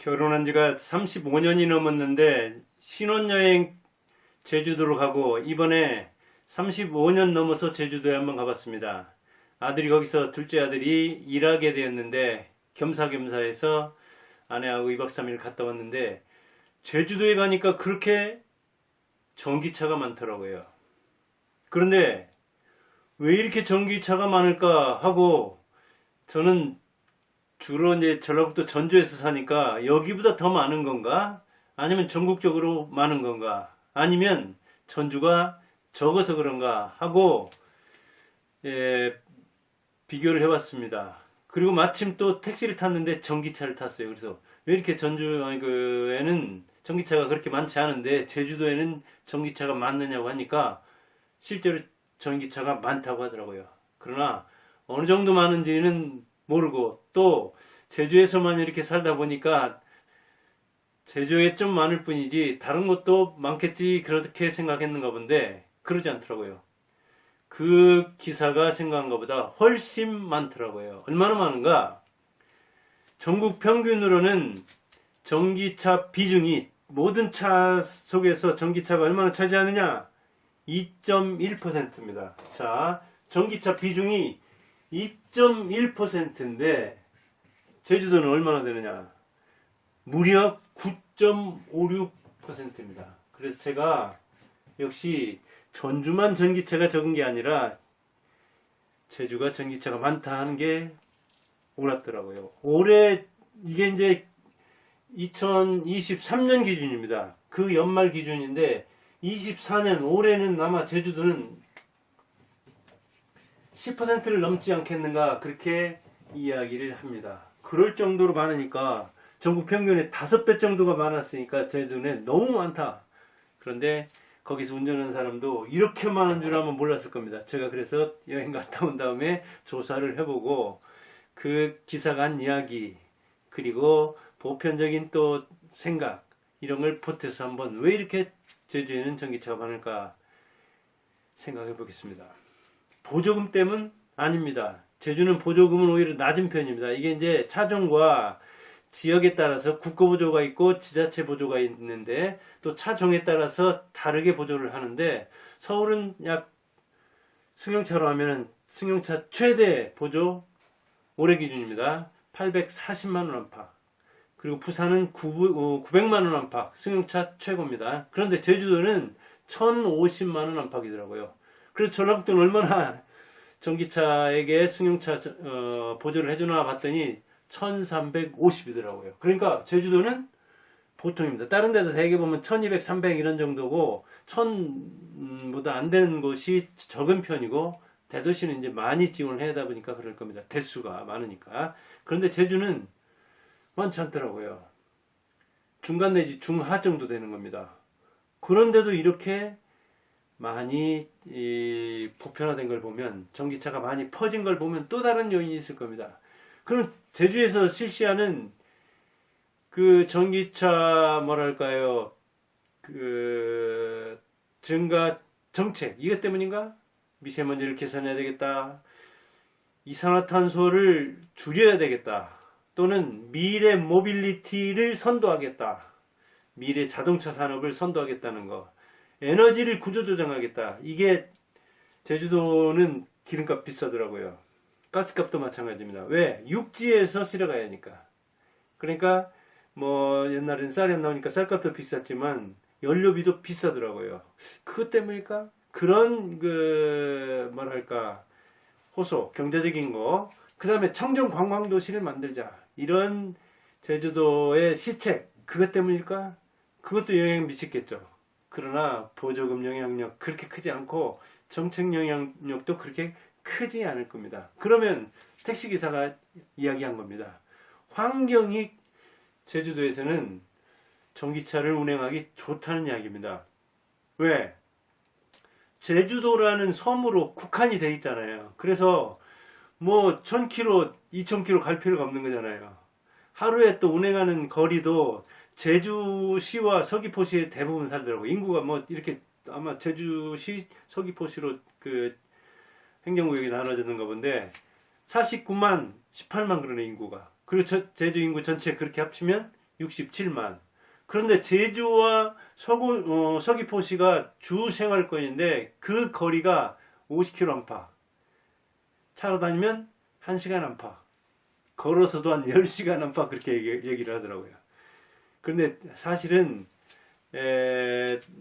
결혼한 지가 35년이 넘었는데 신혼여행 제주도로 가고 이번에 35년 넘어서 제주도에 한번 가봤습니다. 아들이 거기서 둘째 아들이 일하게 되었는데 겸사겸사해서 아내하고 2박 3일 갔다 왔는데 제주도에 가니까 그렇게 전기차가 많더라고요. 그런데 왜 이렇게 전기차가 많을까 하고 저는 주로 이제 전라북도 전주에서 사니까 여기보다 더 많은 건가? 아니면 전국적으로 많은 건가? 아니면 전주가 적어서 그런가 하고 비교를 해봤습니다. 그리고 마침 또 택시를 탔는데 전기차를 탔어요. 그래서 왜 이렇게 전주에는 전기차가 그렇게 많지 않은데 제주도에는 전기차가 많느냐고 하니까 실제로 전기차가 많다고 하더라고요. 그러나 어느 정도 많은지는 모르고 또 제주에서만 이렇게 살다 보니까 제주에 좀 많을 뿐이지 다른 곳도 많겠지 그렇게 생각했는가 본데 그러지 않더라고요. 그 기사가 생각한 것보다 훨씬 많더라고요. 얼마나 많은가? 전국 평균으로는 전기차 비중이 모든 차 속에서 전기차가 얼마나 차지하느냐? 2.1%입니다. 자, 전기차 비중이 2.1%인데 제주도는 얼마나 되느냐? 무려 9.56%입니다. 그래서 제가 역시 전주만 전기차가 적은 게 아니라 제주가 전기차가 많다 하는 게 옳았더라고요. 올해 이게 이제 2023년 기준입니다. 그 연말 기준인데 24년 올해는 아마 제주도는 10%를 넘지 않겠는가 그렇게 이야기를 합니다. 그럴 정도로 많으니까 전국 평균의 5배 정도가 많았으니까 제주도는 너무 많다. 그런데 거기서 운전하는 사람도 이렇게 많은 줄 알면 몰랐을 겁니다. 제가 그래서 여행 갔다 온 다음에 조사를 해보고 그 기사가 한 이야기 그리고 보편적인 또 생각 이런 걸 보태서 한번 왜 이렇게 제주에는 전기차가 많을까 생각해 보겠습니다. 보조금 때문 아닙니다. 제주는 보조금은 오히려 낮은 편입니다. 이게 이제 차종과 지역에 따라서 국고보조가 있고 지자체 보조가 있는데 또 차종에 따라서 다르게 보조를 하는데 서울은 약 승용차로 하면 승용차 최대 보조 올해 기준입니다. 840만원 안팎. 그리고 부산은 900만원 안팎 승용차 최고입니다. 그런데 제주도는 1050만원 안팎이더라고요. 그래서 전라북도는 얼마나 전기차에게 승용차 보조를 해주나 봤더니 1350이더라고요. 그러니까 제주도는 보통입니다. 다른 데도 대개 보면 1200, 300 이런 정도고 1000보다 안 되는 곳이 적은 편이고 대도시는 이제 많이 지원을 해야 하다 보니까 그럴 겁니다. 대수가 많으니까. 그런데 제주는 많지 않더라고요. 중간 내지 중하 정도 되는 겁니다. 그런데도 이렇게 많이 보편화된 걸 보면 전기차가 많이 퍼진 걸 보면 또 다른 요인이 있을 겁니다. 그럼 제주에서 실시하는 그 전기차 뭐랄까요 그 증가 정책 이것 때문인가? 미세먼지를 개선해야 되겠다. 이산화탄소를 줄여야 되겠다. 또는 미래 모빌리티를 선도하겠다. 미래 자동차 산업을 선도하겠다는 거. 에너지를 구조조정하겠다. 이게 제주도는 기름값 비싸더라고요. 가스값도 마찬가지입니다. 왜? 육지에서 실어가야 하니까. 그러니까 뭐 옛날에는 쌀이 안 나오니까 쌀값도 비쌌지만 연료비도 비싸더라고요. 그것 때문일까? 그런 그 뭐랄까 호소, 경제적인 거. 그 다음에 청정 관광도시를 만들자. 이런 제주도의 시책. 그것 때문일까? 그것도 영향 미치겠죠. 그러나 보조금 영향력 그렇게 크지 않고 정책 영향력도 그렇게 크지 않을 겁니다. 그러면 택시기사가 이야기한 겁니다. 환경이 제주도에서는 전기차를 운행하기 좋다는 이야기입니다. 왜? 제주도라는 섬으로 국한이 돼 있잖아요. 그래서 뭐 1000km, 2000km 갈 필요가 없는 거잖아요. 하루에 또 운행하는 거리도 제주시와 서귀포시에 대부분 살더라고요. 인구가 뭐 이렇게 아마 제주시, 서귀포시로 그 행정구역이 나눠졌는가 본데 49만, 18만 그러네 인구가. 그리고 제주 인구 전체 그렇게 합치면 67만. 그런데 제주와 서귀포시가 주 생활권인데 그 거리가 50km 안팎. 차로 다니면 1시간 안팎. 걸어서도 한 10시간 안팎 그렇게 얘기를 하더라고요. 그런데 사실은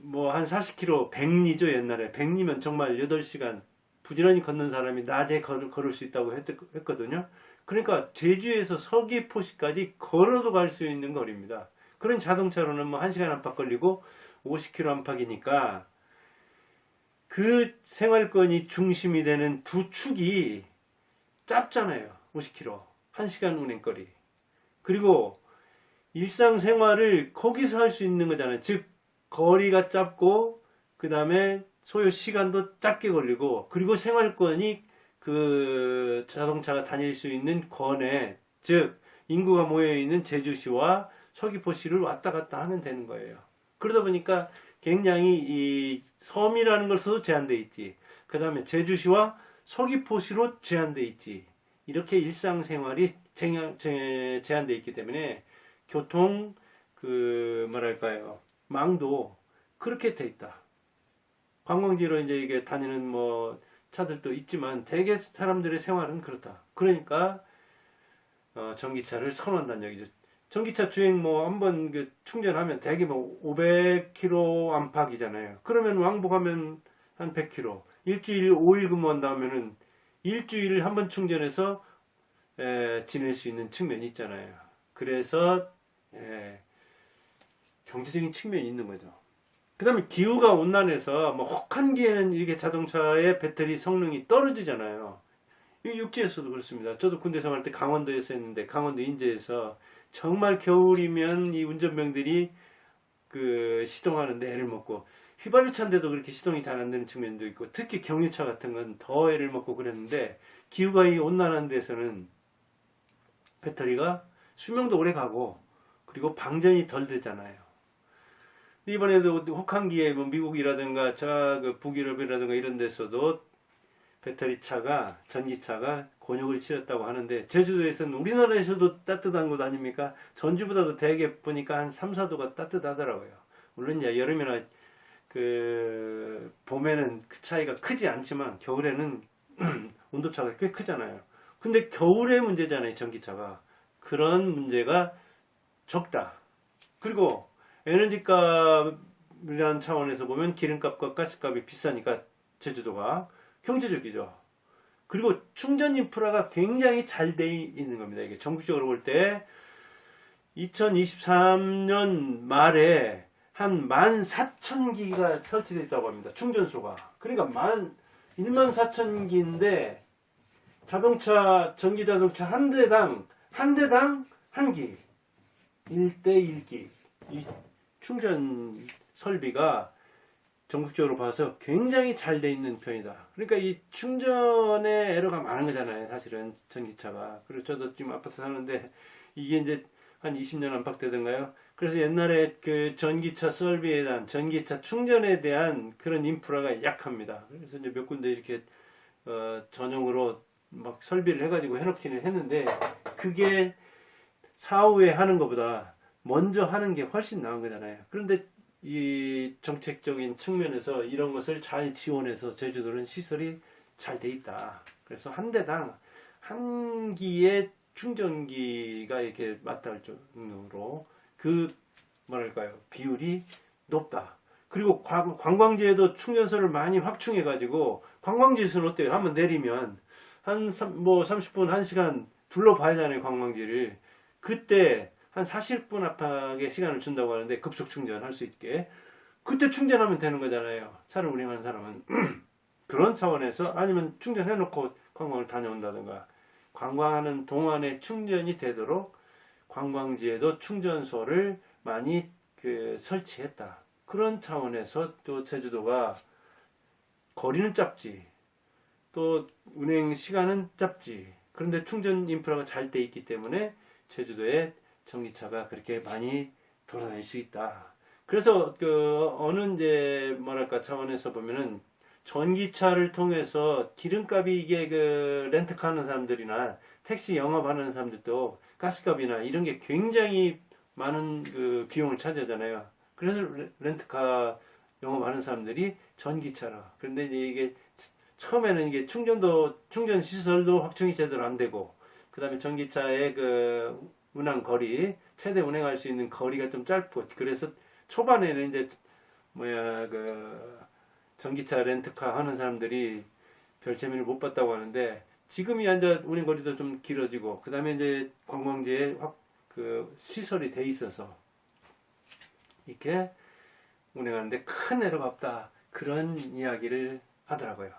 뭐 한 40km, 백리죠 옛날에. 백리면 정말 8시간 부지런히 걷는 사람이 낮에 걸을 수 있다고 했거든요. 그러니까 제주에서 서귀포시까지 걸어도 갈 수 있는 거리입니다. 그런 자동차로는 뭐 1시간 안팎 걸리고 50km 안팎이니까 그 생활권이 중심이 되는 두 축이 짧잖아요. 50km. 1시간 운행거리. 그리고 일상생활을 거기서 할 수 있는 거잖아요. 즉 거리가 짧고 그 다음에 소요 시간도 짧게 걸리고 그리고 생활권이 그 자동차가 다닐 수 있는 권해, 즉 인구가 모여있는 제주시와 서귀포시를 왔다 갔다 하면 되는 거예요. 그러다 보니까 굉장히 이 섬이라는 것으로 제한되어 있지. 그 다음에 제주시와 서귀포시로 제한되어 있지. 이렇게 일상생활이 제한되어 있기 때문에 교통 그 뭐랄까요 망도 그렇게 돼 있다. 관광지로 이제 이게 다니는 뭐 차들도 있지만 대개 사람들의 생활은 그렇다. 그러니까 전기차를 선호한다는 얘기죠. 전기차 주행 뭐 한번 그 충전하면 대개 뭐 500km 안팎이잖아요. 그러면 왕복하면 한 100km. 일주일 5일 근무한다 하면은 일주일 한 번 충전해서 지낼 수 있는 측면이 있잖아요. 그래서 경제적인 측면이 있는 거죠. 그 다음에 기후가 온난해서 뭐 혹한기에는 이렇게 자동차의 배터리 성능이 떨어지잖아요. 육지에서도 그렇습니다. 저도 군대 생활 때 강원도에서 했는데 강원도 인제에서 정말 겨울이면 이 운전병들이 그 시동하는데 애를 먹고 휘발유차인데도 그렇게 시동이 잘 안 되는 측면도 있고 특히 경유차 같은 건 더 애를 먹고 그랬는데 기후가 이 온난한 데서는 배터리가 수명도 오래 가고 그리고 방전이 덜 되잖아요. 이번에도 혹한기에 뭐 미국이라든가 그 북유럽이라든가 이런 데서도 배터리 차가 전기차가 곤욕을 치렀다고 하는데 제주도에서는 우리나라에서도 따뜻한 곳 아닙니까? 전주보다도 대개 보니까 한 3, 4도가 따뜻하더라고요. 물론 이제 여름이나 그 봄에는 그 차이가 크지 않지만 겨울에는 온도차가 꽤 크잖아요. 근데 겨울의 문제잖아요, 전기차가. 그런 문제가 적다. 그리고 에너지값이라는 차원에서 보면 기름값과 가스값이 비싸니까 제주도가 경제적이죠. 그리고 충전 인프라가 굉장히 잘 돼 있는 겁니다. 이게 전국적으로 볼 때 2023년 말에 한 14,000기가 설치되어 있다고 합니다. 충전소가. 그러니까 14,000기인데 자동차, 전기자동차 한 대당 한 기. 1대 1기. 이 충전 설비가 전국적으로 봐서 굉장히 잘 돼 있는 편이다. 그러니까 이 충전에 에러가 많은 거잖아요. 사실은 전기차가. 그리고 저도 지금 아파트 사는데 이게 이제 한 20년 안팎 되던가요? 그래서 옛날에 그 전기차 설비에 대한 전기차 충전에 대한 그런 인프라가 약합니다. 그래서 이제 몇 군데 이렇게 전용으로 막 설비를 해가지고 해놓기는 했는데 그게 사후에 하는 것보다 먼저 하는 게 훨씬 나은 거잖아요. 그런데 이 정책적인 측면에서 이런 것을 잘 지원해서 제주도는 시설이 잘 돼 있다. 그래서 한 대당 한 기의 충전기가 이렇게 맞닿을 정도로 그 뭐랄까요 비율이 높다. 그리고 관광지에도 충전소를 많이 확충해 가지고 관광지에서는 어때요? 한번 내리면 한 30분 1시간 둘러봐야잖아요. 관광지를. 그때 한 40분 안팎의 시간을 준다고 하는데 급속 충전할 수 있게 그때 충전하면 되는 거잖아요. 차를 운행하는 사람은. 그런 차원에서 아니면 충전해놓고 관광을 다녀온다든가 관광하는 동안에 충전이 되도록 관광지에도 충전소를 많이 설치했다. 그런 차원에서 또 제주도가 거리는 짧지 또 운행 시간은 짧지 그런데 충전 인프라가 잘 돼 있기 때문에 제주도에 전기차가 그렇게 많이 돌아다닐 수 있다. 그래서 어느 이제 뭐랄까 차원에서 보면은 전기차를 통해서 기름값이 이게 렌트카 하는 사람들이나 택시 영업하는 사람들도 가스값이나 이런 게 굉장히 많은 그 비용을 차지하잖아요. 그래서 렌트카 영업하는 사람들이 전기차라. 그런데 이제 이게 처음에는 이게 충전 시설도 확충이 제대로 안 되고, 그 다음에 전기차의 그 운항 거리, 최대 운행할 수 있는 거리가 좀 짧고, 그래서 초반에는 이제 그 전기차 렌트카 하는 사람들이 별 재미를 못 봤다고 하는데, 지금이 이제 운행 거리도 좀 길어지고, 그 다음에 이제 관광지에 그 시설이 돼 있어서 이렇게 운행하는데 큰 애로가 없다, 그런 이야기를 하더라고요.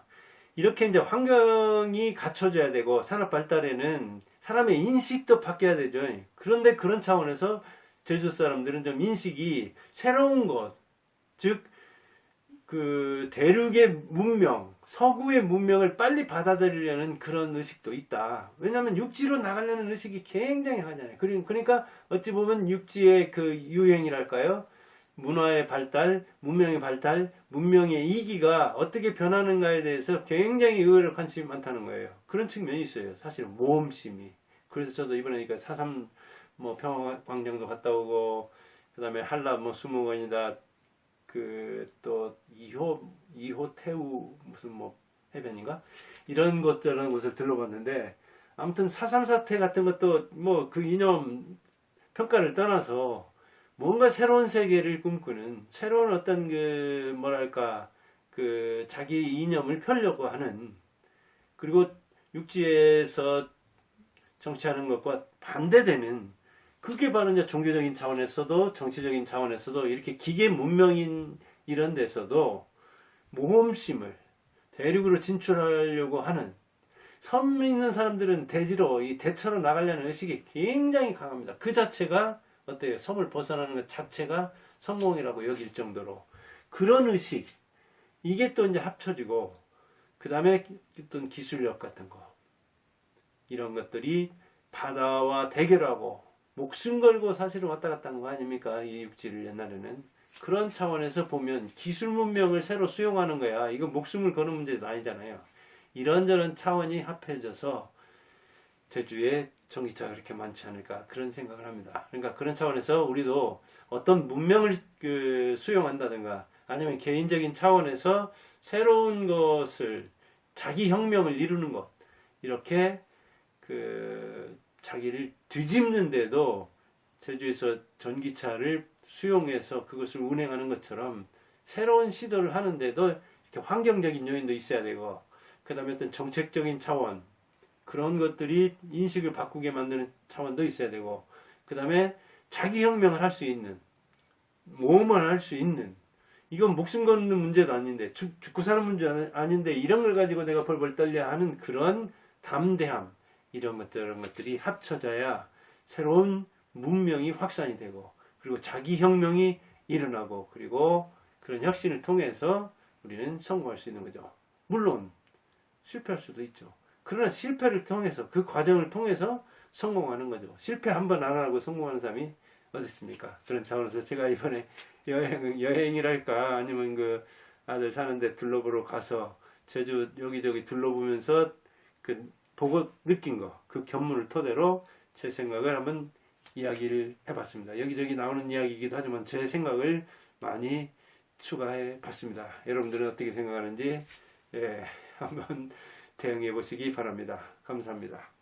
이렇게 이제 환경이 갖춰져야 되고 산업 발달에는 사람의 인식도 바뀌어야 되죠. 그런데 그런 차원에서 제주 사람들은 좀 인식이 새로운 것, 즉 그 대륙의 문명, 서구의 문명을 빨리 받아들이려는 그런 의식도 있다. 왜냐하면 육지로 나가려는 의식이 굉장히 하잖아요. 그러니까 어찌 보면 육지의 그 유행이랄까요? 문화의 발달, 문명의 발달, 문명의 이기가 어떻게 변하는가에 대해서 굉장히 의외로 관심이 많다는 거예요. 그런 측면이 있어요. 사실은 모험심이. 그래서 저도 이번에 4.3 뭐 평화광장도 갔다 오고, 그 다음에 한라 뭐 수목원이다, 그 또 2호 태우 무슨 뭐 해변인가, 이런 저런 곳을 들러봤는데, 아무튼 4.3 사태 같은 것도 뭐 그 이념 평가를 떠나서 뭔가 새로운 세계를 꿈꾸는, 새로운 어떤 그 뭐랄까 그 자기 이념을 펴려고 하는, 그리고 육지에서 정치하는 것과 반대되는, 그게 바로 이제 종교적인 차원에서도 정치적인 차원에서도 이렇게 기계 문명인 이런 데서도 모험심을, 대륙으로 진출하려고 하는, 섬 있는 사람들은 대지로 이 대처로 나가려는 의식이 굉장히 강합니다. 그 자체가 어때요? 섬을 벗어나는 것 자체가 성공이라고 여길 정도로 그런 의식, 이게 또 이제 합쳐지고, 그 다음에 어떤 기술력 같은 거, 이런 것들이 바다와 대결하고 목숨 걸고 사실은 왔다 갔다 한 거 아닙니까? 이 육지를 옛날에는. 그런 차원에서 보면 기술 문명을 새로 수용하는 거야. 이거 목숨을 거는 문제도 아니잖아요. 이런저런 차원이 합해져서 제주에 전기차가 그렇게 많지 않을까, 그런 생각을 합니다. 그러니까 그런 차원에서 우리도 어떤 문명을 수용한다든가, 아니면 개인적인 차원에서 새로운 것을, 자기 혁명을 이루는 것, 이렇게 자기를 뒤집는데도 제주에서 전기차를 수용해서 그것을 운행하는 것처럼 새로운 시도를 하는데도 이렇게 환경적인 요인도 있어야 되고, 그 다음에 어떤 정책적인 차원, 그런 것들이 인식을 바꾸게 만드는 차원도 있어야 되고, 그 다음에 자기 혁명을 할 수 있는, 모험을 할 수 있는, 이건 목숨 거는 문제도 아닌데, 죽고 사는 문제 아닌데, 이런 걸 가지고 내가 벌벌 떨려 하는 그런 담대함, 이런 것들이 합쳐져야 새로운 문명이 확산이 되고, 그리고 자기 혁명이 일어나고, 그리고 그런 혁신을 통해서 우리는 성공할 수 있는 거죠. 물론 실패할 수도 있죠. 그러나 실패를 통해서, 그 과정을 통해서 성공하는 거죠. 실패 한 번 안 하고 성공하는 사람이 어디 있습니까? 그런 차원에서 제가 이번에 여행이랄까, 아니면 그 아들 사는데 둘러보러 가서 제주 여기저기 둘러보면서 그 보고 느낀 거, 그 견문을 토대로 제 생각을 한번 이야기를 해봤습니다. 여기저기 나오는 이야기이기도 하지만 제 생각을 많이 추가해 봤습니다. 여러분들은 어떻게 생각하는지 한번 대응해 보시기 바랍니다. 감사합니다.